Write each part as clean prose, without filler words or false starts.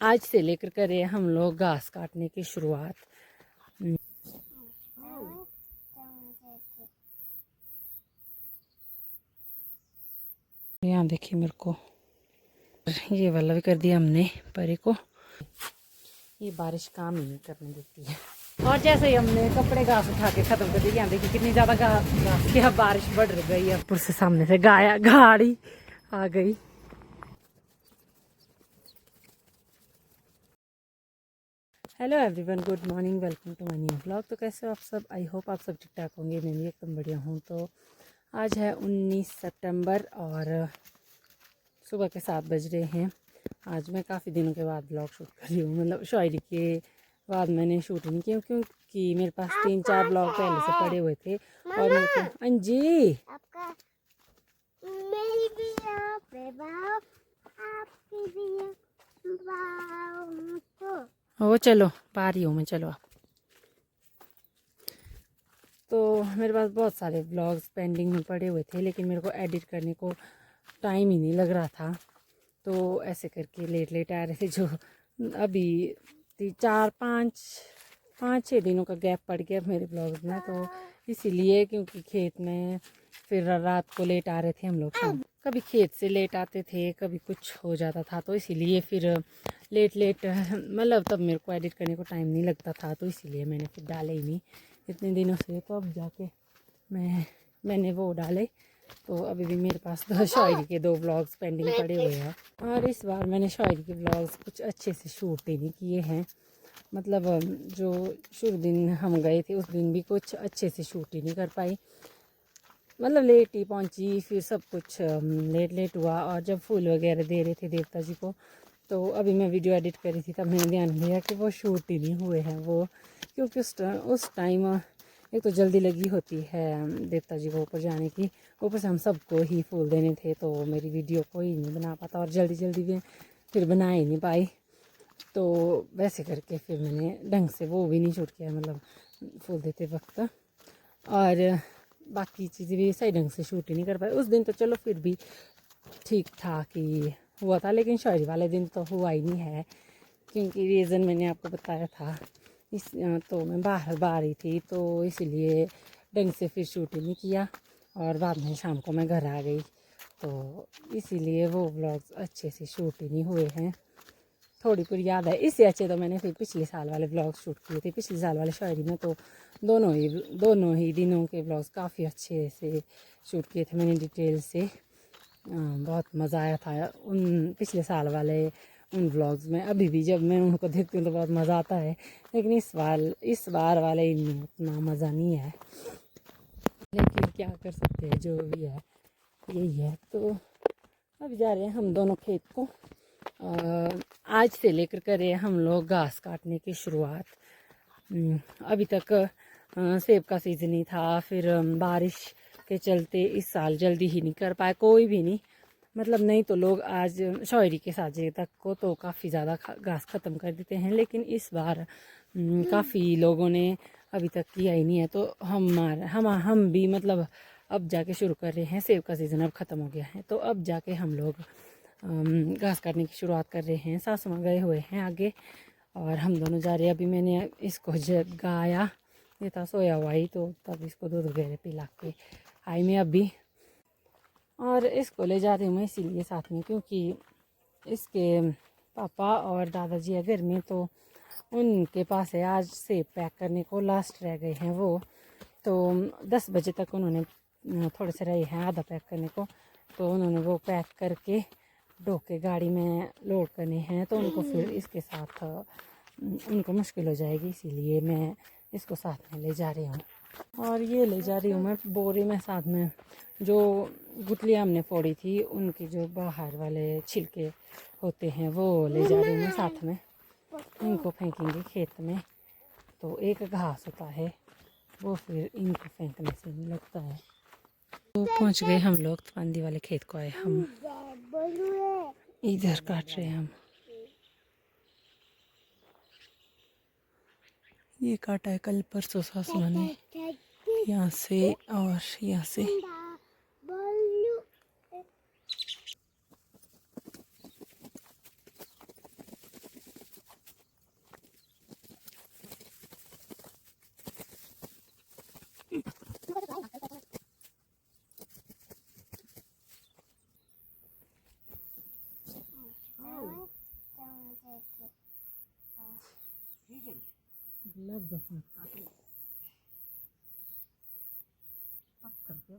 आज से लेकर करें हम लोग घास काटने की शुरुआत। यहाँ देखिए मेरे को ये वाला भी कर दिया हमने परी को। ये बारिश काम ही नहीं करने देती है। और जैसे ही हमने कपड़े घास उठा के खत्म कर दिए, यहाँ देखिए कितनी ज्यादा घास की अब बारिश बढ़ गई है। ऊपर से सामने से गाड़ी आ गई। Hello everyone, good morning, welcome to my new blog. तो कैसे हो आप सब? आई होप आप सब ठीक ठाक होंगे। मैं भी एकदम बढ़िया हूँ। तो आज है 19 सितंबर और सुबह के 7 बज रहे हैं। आज मैं काफ़ी दिनों के बाद ब्लॉग शूट कर रही हूँ। मतलब शायरी के बाद मैंने शूट नहीं किया क्योंकि मेरे पास 3-4 ब्लॉग पहले से पड़े हुए थे। और मेरे को अंजी ओ चलो पा रही हूँ मैं, चलो आप। तो मेरे पास बहुत सारे ब्लॉग्स पेंडिंग में पड़े हुए थे, लेकिन मेरे को एडिट करने को टाइम ही नहीं लग रहा था। तो ऐसे करके लेट आ रहे थे। जो अभी 4-5-6 दिनों का गैप पड़ गया मेरे ब्लॉग्स में। तो इसीलिए क्योंकि खेत में फिर रात को लेट आ रहे थे हम लोग। शाम कभी खेत से लेट आते थे, कभी कुछ हो जाता था, तो इसीलिए फिर लेट मतलब तब मेरे को एडिट करने को टाइम नहीं लगता था। तो इसीलिए मैंने फिर डाले ही नहीं इतने दिनों से। तो अब जाके मैंने वो डाले। तो अभी भी मेरे पास शायरी के 2 ब्लॉग्स पेंडिंग पड़े हुए हैं। और इस बार मैंने शायरी के ब्लॉग्स कुछ अच्छे से शूट ही नहीं किए हैं। मतलब जो शुरू दिन हम गए थे उस दिन भी कुछ अच्छे से शूट ही नहीं कर पाई। मतलब लेट ही पहुंची, फिर सब कुछ लेट हुआ। और जब फूल वगैरह दे रहे थे देवता जी को, तो अभी मैं वीडियो एडिट कर रही थी, तब मैंने ध्यान दिया कि वो शूट ही नहीं हुए हैं वो। क्योंकि उस टाइम एक तो जल्दी लगी होती है देवता जी को ऊपर जाने की, ऊपर से हम सबको ही फूल देने थे। तो मेरी वीडियो कोई नहीं बना पाता और जल्दी में फिर बना ही नहीं पाई। तो वैसे करके फिर मैंने ढंग से वो भी नहीं शूट किया, मतलब फूल देते वक्त। और बाकी चीज़ें भी सही ढंग से शूट ही नहीं कर पाई उस दिन। तो चलो फिर भी ठीक ठाक ही हुआ था, लेकिन शायरी वाले दिन तो हुआ ही नहीं है। क्योंकि रीज़न मैंने आपको बताया था। तो मैं बाहर आ रही थी, तो इसीलिए ढंग से फिर शूट ही नहीं किया। और बाद में शाम को मैं घर आ गई, तो इसीलिए वो व्लॉग्स अच्छे से शूट ही नहीं हुए हैं। थोड़ी पूरी याद है। इससे अच्छे तो मैंने फिर पिछले साल वाले ब्लॉग शूट किए थे। पिछले साल वाले शायरी में तो दोनों ही दिनों के ब्लॉग्स काफ़ी अच्छे से शूट किए थे मैंने, डिटेल से। बहुत मज़ा आया था उन पिछले साल वाले उन व्लॉग्स में। अभी भी जब मैं उनको देखती हूँ तो बहुत मज़ा आता है, लेकिन इस बार वाले इनमें उतना मज़ा नहीं है। लेकिन क्या कर सकते हैं, जो भी है यही है। तो अब जा रहे हैं हम दोनों खेत को। आज से लेकर करें हम लोग घास काटने की शुरुआत। अभी तक सेब का सीज़न ही था। फिर बारिश के चलते इस साल जल्दी ही नहीं कर पाए, कोई भी नहीं। मतलब नहीं तो लोग आज शायरी के साजे तक को तो काफ़ी ज़्यादा घास ख़त्म कर देते हैं, लेकिन इस बार काफ़ी लोगों ने अभी तक किया ही नहीं है। तो हम भी मतलब अब जाके शुरू कर रहे हैं। सेब का सीज़न अब ख़त्म हो गया है, तो अब जाके हम लोग घास काटने की शुरुआत कर रहे हैं। सासू माँ गए हुए हैं आगे और हम दोनों जा रहे हैं। अभी मैंने इसको जगाया, ये था सोया हुआ ही, तो तब इसको दूध वगैरह पिला के आई मैं अभी। और इसको ले जा रही हूँ मैं इसीलिए साथ में, क्योंकि इसके पापा और दादाजी है घर में, तो उनके पास है आज सेब पैक करने को। लास्ट रह गए हैं वो, तो 10 बजे तक उन्होंने थोड़े से रहे हैं आधा पैक करने को। तो उन्होंने वो पैक करके ढोके गाड़ी में लोड करने हैं। तो उनको फिर इसके साथ उनको मुश्किल हो जाएगी, इसीलिए मैं इसको साथ में ले जा रही हूँ। और ये ले जा रही हूँ मैं बोरी में साथ में जो गुठलियाँ हमने फोड़ी थी, उनके जो बाहर वाले छिलके होते हैं वो ले जा रही हूँ मैं साथ में। इनको फेंकेंगे खेत में। तो एक घास होता है वो फिर इनको फेंकने से नहीं लगता है। तो पहुँच गए हम लोग, तपंदी वाले खेत को आए हम। इधर काट रहे हैं हम। ये काटा है कल परसों सासू ने, यहाँ से और यहाँ से। ग्लव्स उसमें काटे पत्थर के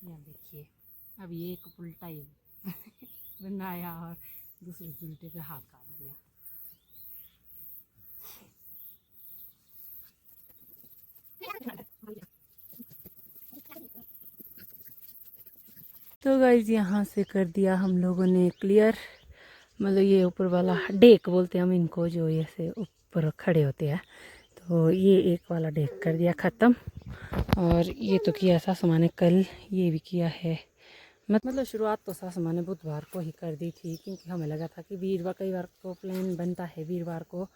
यहाँ देखिए अब ये एक उल्टा ही बनाया और दूसरे उल्टे पे हाथ काट दिया। तो गाइज यहाँ से कर दिया हम लोगों ने क्लियर, मतलब ये ऊपर वाला डेक बोलते हैं हम इनको, जो ऐसे ऊपर खड़े होते हैं। तो ये एक वाला डेक कर दिया ख़त्म। और ये तो किया सासू माँ ने कल, ये भी किया है। मतलब शुरुआत तो सासू माँ ने बुधवार को ही कर दी थी, क्योंकि हमें लगा था कि वीरवार, कई बार को प्लान बनता है वीरवार को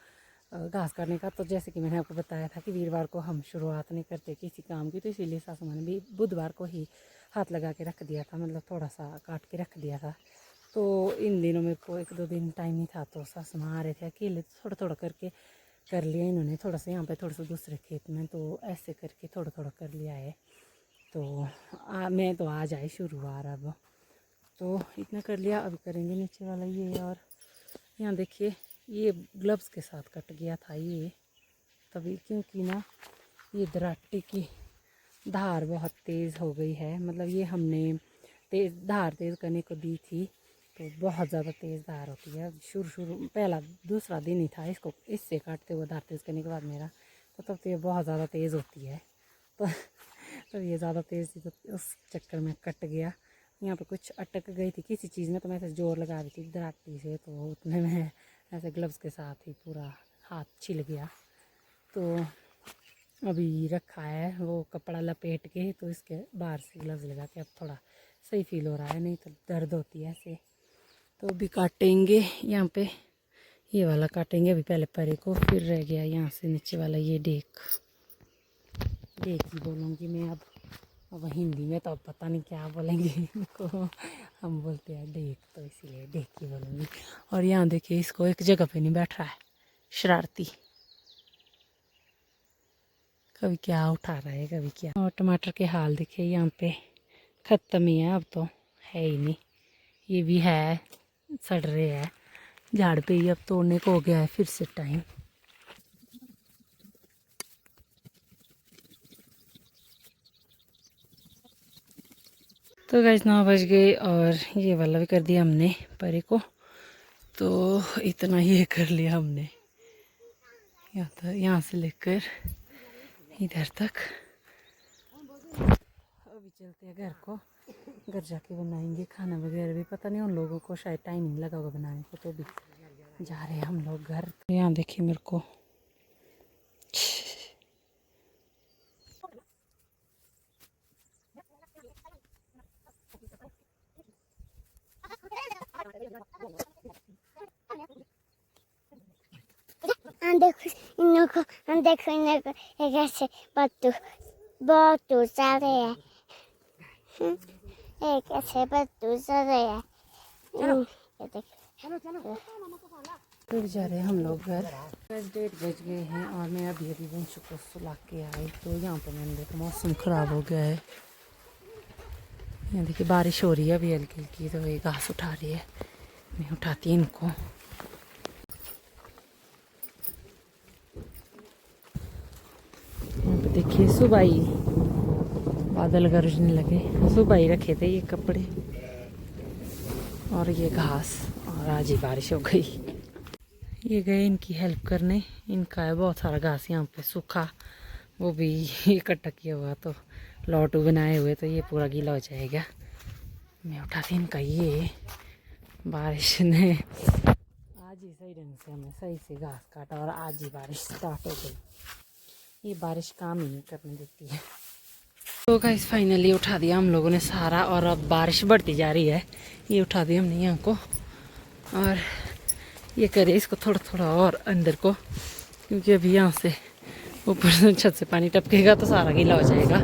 घास करने का। तो जैसे कि मैंने आपको बताया था कि वीरवार को हम शुरुआत नहीं करते किसी काम की, तो इसीलिए सासू माँ ने भी बुधवार को ही हाथ लगा के रख दिया था, मतलब थोड़ा सा काट के रख दिया था। तो इन दिनों मेरे को 1-2 दिन टाइम नहीं था, तो सासू माँ आ रहे थे अकेले, थोड़ा थोड़ा करके कर लिया इन्होंने। थोड़ा सा यहाँ पे, थोड़ा सा दूसरे खेत में, तो ऐसे करके थोड़ा थोड़ा कर लिया है। तो मैं तो आज आई शुरुआत, अब तो इतना कर लिया। अभी करेंगे नीचे वाला ये। और यहाँ देखिए ये ग्लव्स के साथ कट गया था ये तभी, क्योंकि ना ये दराटी की धार बहुत तेज़ हो गई है। मतलब ये हमने धार तेज़ करने को दी थी, तो बहुत ज़्यादा तेज़ धार होती है। शुरू पहला दूसरा दिन ही था इसको, इससे काटते हुए धार तेज़ करने के बाद मेरा, तो तब तो ये बहुत ज़्यादा तेज़ होती है। तो ये ज़्यादा तेज़ थी, तो उस चक्कर में कट गया। यहाँ पे कुछ अटक गई थी किसी चीज़ में, तो मैं ऐसे जोर लगा रही थी दराटी से, तो उतने में ऐसे ग्लव्स के साथ ही पूरा हाथ छिल गया। तो अभी रखा है वो कपड़ा लपेट के, तो इसके बाहर से ग्लव्स लगा के अब थोड़ा सही फील हो रहा है, नहीं तो दर्द होती है ऐसे। तो अभी काटेंगे यहाँ पे, ये वाला काटेंगे अभी पहले परे को, फिर रह गया यहाँ से नीचे वाला ये डेक ही बोलूँगी मैं अब हिंदी में तो अब पता नहीं क्या बोलेंगे इनको, हम बोलते हैं डेक, तो इसीलिए डेक ही बोलूँगी। और यहाँ देखिए इसको एक जगह पे नहीं बैठ रहा है, शरारती, कभी क्या उठा रहा है कभी क्या। और टमाटर के हाल देखिए यहाँ पे ख़त्म ही है, अब तो है ही नहीं। ये भी है, सड़ रहे हैं झाड़ पे ही, अब तोड़ने को हो गया है फिर से टाइम। तो गाइस 9 बज गए और ये वाला भी कर दिया हमने परे को, तो इतना ही कर लिया हमने यहाँ से लेकर इधर तक। अभी चलते हैं घर को, घर जाके बनाएंगे खाना वगैरह भी, पता नहीं उन लोगों को शायद टाइम नहीं लगा होगा बनाने को, तो भी जा रहे हैं हम लोग घर। यहाँ देखिए मेरे को देखो इनको ऐसे बत्तू सारे हैं, एक ऐसे बत्तू सारे हैं। फिर जा रहे हैं हम लोग घर। 1:30 बज गए हैं और मैं अभी वंशु को सुला के आई। तो यहाँ पर मैंने देखा मौसम ख़राब हो गया है, यहाँ देखिए बारिश हो रही है अभी हल्की हल्की, तो ये घास उठा रही है, मैं उठाती इनको। यहाँ पे देखिए सुबह ही बादल गरजने लगे, सुबह ही रखे थे ये कपड़े और ये घास, और आज ही बारिश हो गई। ये गए इनकी हेल्प करने, इनका है बहुत सारा घास यहाँ पे सूखा, वो भी इकट्ठा किया हुआ, तो लॉटू बनाए हुए, तो ये पूरा गीला हो जाएगा। मैं उठाती इनका ये, बारिश ने आज ही सही ढंग से हमने सही से घास काटा और आज ही बारिश स्टार्ट हो गई। ये बारिश काम ही नहीं करने देती है। तो गाइस फाइनली उठा दिया हम लोगों ने सारा और अब बारिश बढ़ती जा रही है। ये उठा दिया हमने यहाँ को और ये करे इसको थोड़ा थोड़ा और अंदर को, क्योंकि अभी यहाँ से ऊपर से छत से पानी टपकेगा तो सारा गीला हो जाएगा।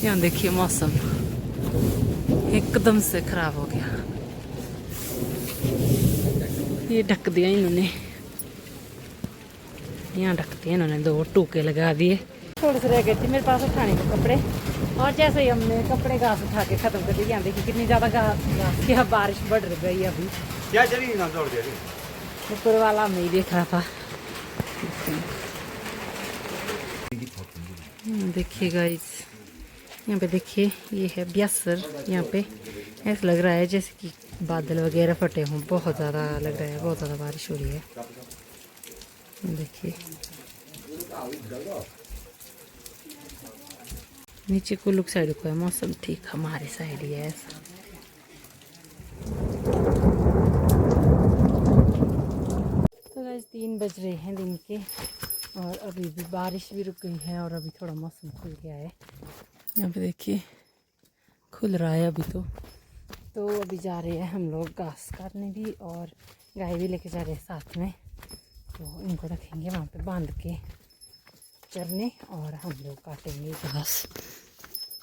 यहाँ देखिए मौसम एकदम से खराब हो गया। ये ढक दिया इन्होंने, यहाँ ढक दिया इन्होंने, 2 टूके लगा दिए। थोड़े से रह गए थे मेरे पास उठाने को कपड़े, और जैसे ही हमने कपड़े घास उठा के खत्म कर दिए। यहाँ देखिए कितनी ज़्यादा घास की बारिश बढ़ गई अभी। क्या चली ना दौड़ दिया ऊपर वाला मैं ही देख रहा था। देखिए गाइस यहाँ पे देखिए ये है ब्यासर। यहाँ पे ऐसा लग रहा है जैसे कि बादल वगैरह फटे हों, बहुत ज़्यादा लग रहा है, बहुत ज़्यादा बारिश हो रही है। देखिए नीचे कुल्लू साइड को है मौसम ठीक, हमारे साइड ही है ऐसा। तो गाइस 3 बज रहे हैं दिन के और अभी भी बारिश भी रुक गई है और अभी थोड़ा मौसम खुल गया है। यहाँ पे देखिए खुल रहा है अभी तो अभी जा रहे हैं हम लोग घास काटने भी, और गाय भी लेके जा रहे हैं साथ में। तो इनको रखेंगे वहाँ पे बांध के चरने और हम लोग काटेंगे घास,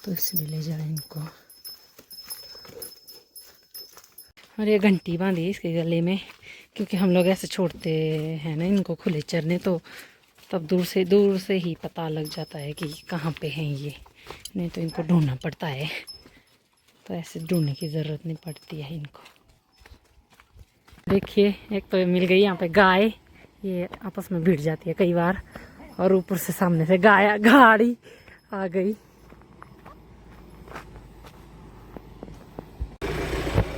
तो इसलिए ले जा रहे हैं इनको। और ये घंटी बांधी इसके गले में, क्योंकि हम लोग ऐसे छोड़ते हैं ना इनको खुले चरने, तो तब दूर से ही पता लग जाता है कि कहाँ पे हैं ये, नहीं तो इनको ढूंढना पड़ता है। तो ऐसे ढूंढने की ज़रूरत नहीं पड़ती है इनको। देखिए एक तो मिल गई यहाँ पे गाय, ये आपस में भिड़ जाती है कई बार, और ऊपर से सामने से गाड़ी आ गई।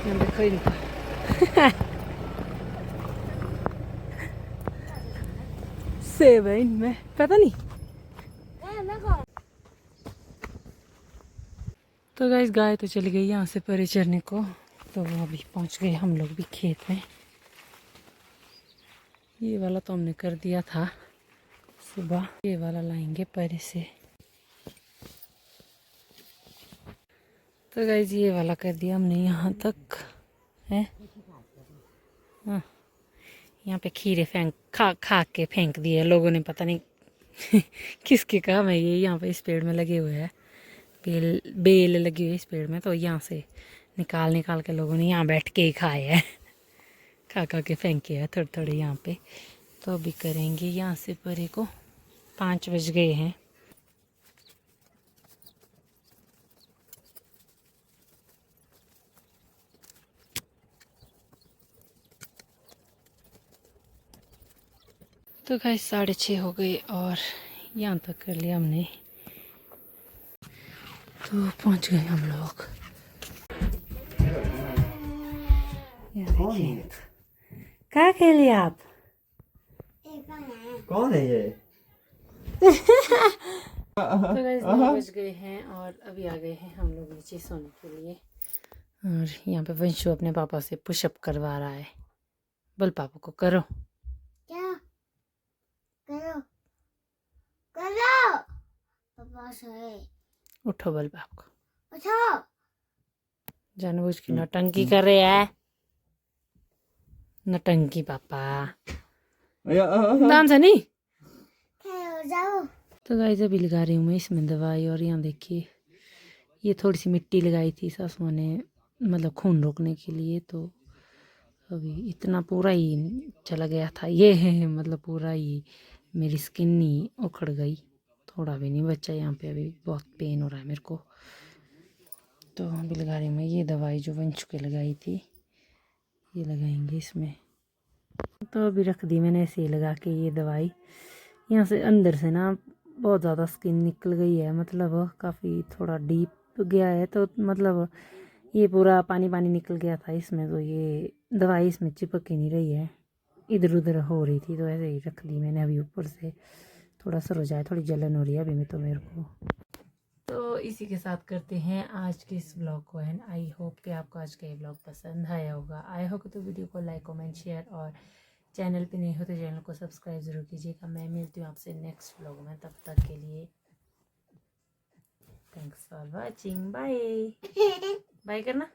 देखो इनको सेब है इनमें, पता नहीं। तो गाइस गाय तो चली गई यहाँ से परे चरने को, तो वो अभी पहुँच गए हम लोग भी खेत में। ये वाला तो हमने कर दिया था सुबह, ये वाला लाएंगे परे से। तो गाइस ये वाला कर दिया हमने यहाँ तक है। हाँ यहाँ पे खीरे खा के फेंक दिए लोगों ने, पता नहीं किसके काम है ये। यहाँ पे इस पेड़ में लगे हुए हैं, बेल लगी हुई है इस पेड़ में, तो यहाँ से निकाल के लोगों ने यहाँ बैठ के ही खाए हैं। खा के फेंके हैं थोड़े थोड़े यहाँ पे। तो अभी करेंगे यहाँ से परे को, 5 बज गए हैं। तो गाइस 6:30 हो गए और यहाँ तक कर लिया हमने, तो पहुँच गए हम लोग। क्या खेलिए आप? कौन है ये? तो गाइस 9 बज गए हैं और अभी आ गए हैं हम लोग नीचे सोने के लिए। और यहाँ पे वंशु अपने पापा से पुशअप करवा रहा है। बोल पापा को करो। क्या करो करो पापा से उठो बोल पापा को। उठो। जानबूझ के नौटंकी कर रहे हैं, नौटंकी पापा नाम से नहीं। खेलो जाओ। तो गाइस अभी लगा रही हूँ मैं इसमें दवाई। और यहाँ देखिए ये थोड़ी सी मिट्टी लगाई थी सासू माँ ने, मतलब खून रोकने के लिए। तो अभी इतना पूरा ही चला गया था ये है, मतलब पूरा ही मेरी स्किन ही उखड़ गई, थोड़ा भी नहीं बचा यहाँ पे। अभी बहुत पेन हो रहा है मेरे को। तो अभी लगा रही हूँ मैं ये दवाई जो वंशु के लगाई थी, ये लगाएंगे इसमें। तो अभी रख दी मैंने ऐसे ही लगा के ये दवाई। यहाँ से अंदर से ना बहुत ज़्यादा स्किन निकल गई है, मतलब काफ़ी थोड़ा डीप गया है, तो मतलब ये पूरा पानी निकल गया था इसमें। तो ये दवाई इसमें चिपक ही नहीं रही है, इधर उधर हो रही थी, तो ऐसे ही रख दी मैंने। अभी ऊपर से थोड़ा सर हो जाए, थोड़ी जलन हो रही है अभी में तो मेरे को। तो इसी के साथ करते हैं आज के इस ब्लॉग को एंड आई होप कि आपको आज का ये ब्लॉग पसंद आया होगा। आया होगा तो वीडियो को लाइक कमेंट शेयर और चैनल पे नहीं हो तो चैनल को सब्सक्राइब ज़रूर कीजिएगा। मैं मिलती हूँ आपसे नेक्स्ट ब्लॉग में, तब तक के लिए thanks for watching. Bye bye करना।